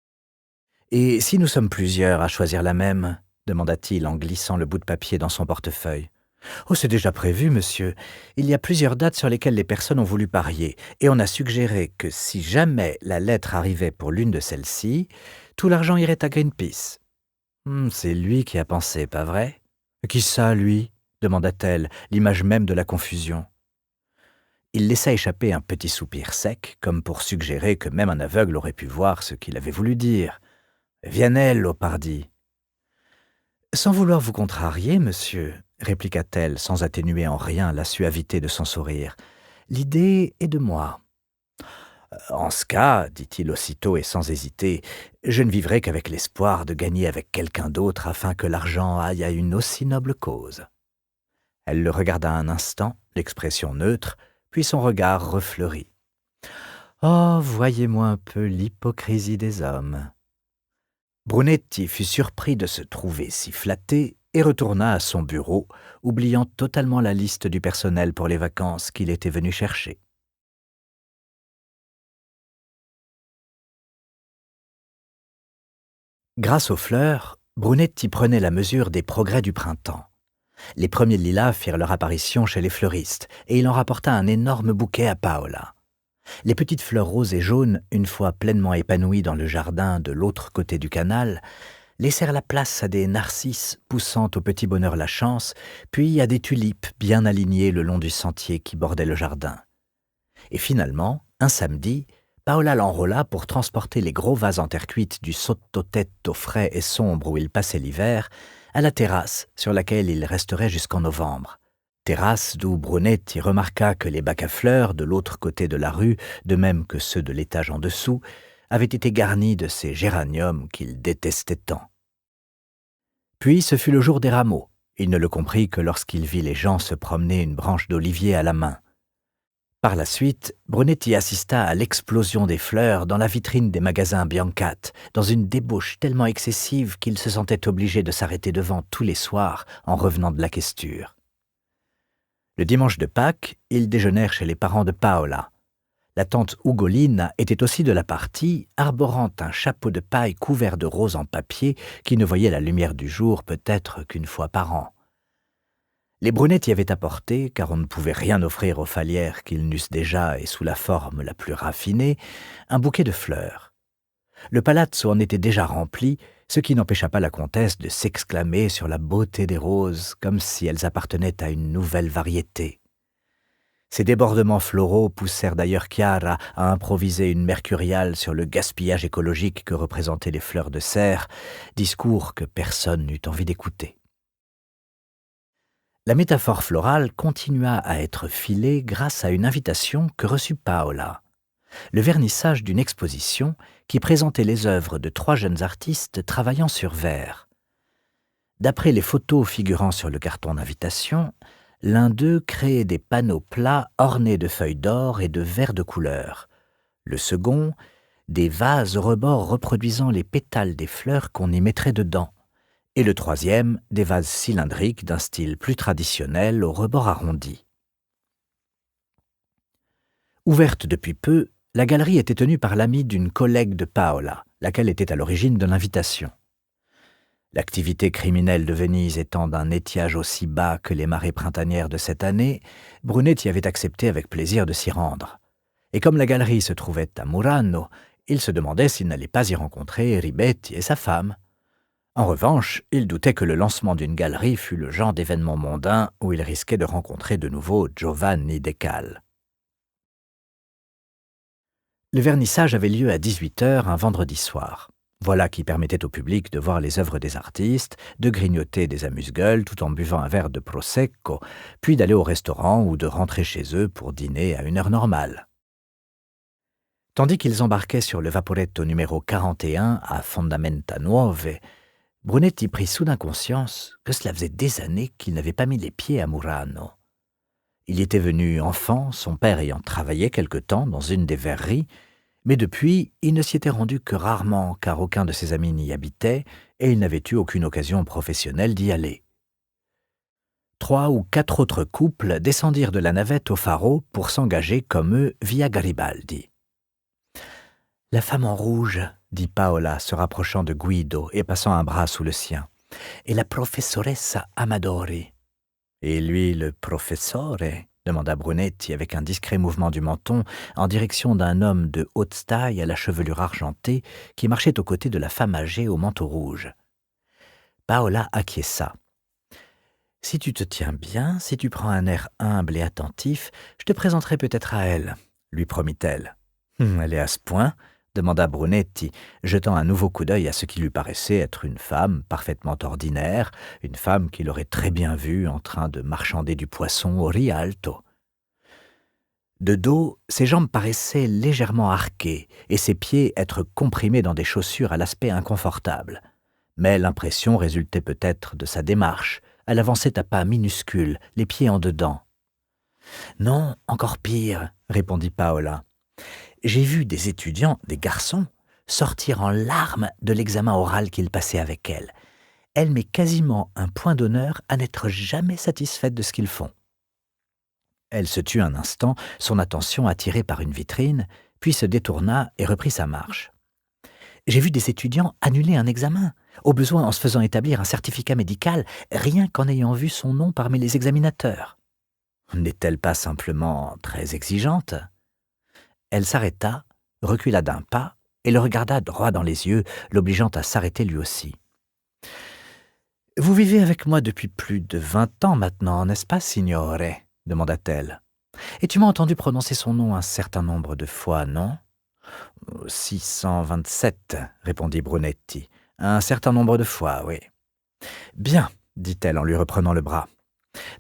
Speaker 2: « Et si nous sommes plusieurs à choisir la même ?» demanda-t-il en glissant le bout de papier dans son portefeuille. « Oh, c'est déjà prévu, monsieur. Il y a plusieurs dates sur lesquelles les personnes ont voulu parier, et on a suggéré que si jamais la lettre arrivait pour l'une de celles-ci, tout l'argent irait à Greenpeace. » C'est lui qui a pensé, pas vrai ? « Qui ça, lui ?» demanda-t-elle, l'image même de la confusion. Il laissa échapper un petit soupir sec, comme pour suggérer que même un aveugle aurait pu voir ce qu'il avait voulu dire. « Vianello, pardi. »« Sans vouloir vous contrarier, monsieur, » répliqua-t-elle sans atténuer en rien la suavité de son sourire. « L'idée est de moi. »« En ce cas, dit-il aussitôt et sans hésiter, je ne vivrai qu'avec l'espoir de gagner avec quelqu'un d'autre afin que l'argent aille à une aussi noble cause. » Elle le regarda un instant, l'expression neutre, puis son regard refleurit. « Oh, voyez-moi un peu l'hypocrisie des hommes. » Brunetti fut surpris de se trouver si flatté et retourna à son bureau, oubliant totalement la liste du personnel pour les vacances qu'il était venu chercher. Grâce aux fleurs, Brunetti prenait la mesure des progrès du printemps. Les premiers lilas firent leur apparition chez les fleuristes, et il en rapporta un énorme bouquet à Paola. Les petites fleurs roses et jaunes, une fois pleinement épanouies dans le jardin de l'autre côté du canal, laissèrent la place à des narcisses poussant au petit bonheur la chance, puis à des tulipes bien alignées le long du sentier qui bordait le jardin. Et finalement, un samedi, Paola l'enrôla pour transporter les gros vases en terre cuite du sottotetto frais et sombre où il passait l'hiver à la terrasse sur laquelle il resterait jusqu'en novembre. Terrasse d'où Brunetti remarqua que les bacs à fleurs de l'autre côté de la rue, de même que ceux de l'étage en dessous, avaient été garnis de ces géraniums qu'il détestait tant. Puis ce fut le jour des rameaux. Il ne le comprit que lorsqu'il vit les gens se promener une branche d'olivier à la main. Par la suite, Brunetti assista à l'explosion des fleurs dans la vitrine des magasins Biancat, dans une débauche tellement excessive qu'il se sentait obligé de s'arrêter devant tous les soirs en revenant de la questure. Le dimanche de Pâques, ils déjeunèrent chez les parents de Paola. La tante Ugolina était aussi de la partie, arborant un chapeau de paille couvert de roses en papier qui ne voyait la lumière du jour peut-être qu'une fois par an. Les Brunetti y avaient apporté, car on ne pouvait rien offrir aux Falières qu'ils n'eussent déjà et sous la forme la plus raffinée, un bouquet de fleurs. Le palazzo en était déjà rempli, ce qui n'empêcha pas la comtesse de s'exclamer sur la beauté des roses, comme si elles appartenaient à une nouvelle variété. Ces débordements floraux poussèrent d'ailleurs Chiara à improviser une mercuriale sur le gaspillage écologique que représentaient les fleurs de serre, discours que personne n'eut envie d'écouter. La métaphore florale continua à être filée grâce à une invitation que reçut Paola, le vernissage d'une exposition qui présentait les œuvres de 3 jeunes artistes travaillant sur verre. D'après les photos figurant sur le carton d'invitation, l'un d'eux créait des panneaux plats ornés de feuilles d'or et de verres de couleur. Le second, des vases au rebord reproduisant les pétales des fleurs qu'on y mettrait dedans. Et le troisième, des vases cylindriques d'un style plus traditionnel au rebord arrondi. Ouverte depuis peu, la galerie était tenue par l'amie d'une collègue de Paola, laquelle était à l'origine de l'invitation. L'activité criminelle de Venise étant d'un étiage aussi bas que les marées printanières de cette année, Brunetti avait accepté avec plaisir de s'y rendre. Et comme la galerie se trouvait à Murano, il se demandait s'il n'allait pas y rencontrer Ribetti et sa femme. En revanche, il doutait que le lancement d'une galerie fût le genre d'événement mondain où il risquait de rencontrer de nouveau Giovanni Decale. Le vernissage avait lieu à 18h un vendredi soir. Voilà qui permettait au public de voir les œuvres des artistes, de grignoter des amuse-gueules tout en buvant un verre de prosecco, puis d'aller au restaurant ou de rentrer chez eux pour dîner à une heure normale. Tandis qu'ils embarquaient sur le vaporetto numéro 41 à Fondamenta Nuove, Brunetti prit soudain conscience que cela faisait des années qu'il n'avait pas mis les pieds à Murano. Il y était venu enfant, son père ayant travaillé quelque temps dans une des verreries, mais depuis, il ne s'y était rendu que rarement car aucun de ses amis n'y habitait et il n'avait eu aucune occasion professionnelle d'y aller. 3 ou 4 autres couples descendirent de la navette au Faro pour s'engager comme eux via Garibaldi. « La femme en rouge », dit Paola, se rapprochant de Guido et passant un bras sous le sien, « et la professoressa Amadori. » « Et lui, le professore ?» demanda Brunetti avec un discret mouvement du menton en direction d'un homme de haute taille à la chevelure argentée qui marchait aux côtés de la femme âgée au manteau rouge. Paola acquiesça. « Si tu te tiens bien, si tu prends un air humble et attentif, je te présenterai peut-être à elle, » lui promit-elle. « Elle est à ce point ?» demanda Brunetti, jetant un nouveau coup d'œil à ce qui lui paraissait être une femme parfaitement ordinaire, une femme qu'il aurait très bien vue en train de marchander du poisson au Rialto. De dos, ses jambes paraissaient légèrement arquées et ses pieds être comprimés dans des chaussures à l'aspect inconfortable. Mais l'impression résultait peut-être de sa démarche. Elle avançait à pas minuscules, les pieds en dedans. « Non, encore pire, » répondit Paola. J'ai vu des étudiants, des garçons, sortir en larmes de l'examen oral qu'ils passaient avec elle. Elle met quasiment un point d'honneur à n'être jamais satisfaite de ce qu'ils font. Elle se tut un instant, son attention attirée par une vitrine, puis se détourna et reprit sa marche. J'ai vu des étudiants annuler un examen, au besoin en se faisant établir un certificat médical, rien qu'en ayant vu son nom parmi les examinateurs. N'est-elle pas simplement très exigeante ? Elle s'arrêta, recula d'un pas et le regarda droit dans les yeux, l'obligeant à s'arrêter lui aussi. « Vous vivez avec moi depuis plus de 20 ans maintenant, n'est-ce pas, signore ?» demanda-t-elle. « Et tu m'as entendu prononcer son nom un certain nombre de fois, non ?»« 627, répondit Brunetti. « Un certain nombre de fois, oui. »« Bien, dit-elle en lui reprenant le bras.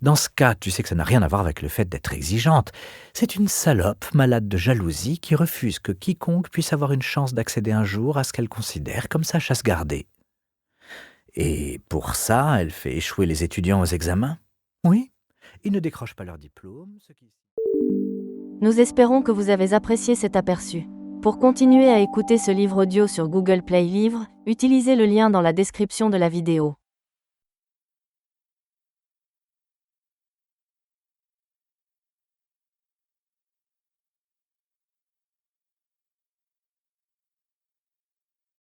Speaker 2: Dans ce cas, tu sais que ça n'a rien à voir avec le fait d'être exigeante. C'est une salope malade de jalousie qui refuse que quiconque puisse avoir une chance d'accéder un jour à ce qu'elle considère comme sa chasse gardée. Et pour ça, elle fait échouer les étudiants aux examens ? Oui, ils ne décrochent pas leur diplôme, ce qui...
Speaker 3: Nous espérons que vous avez apprécié cet aperçu. Pour continuer à écouter ce livre audio sur Google Play Livres, utilisez le lien dans la description de la vidéo.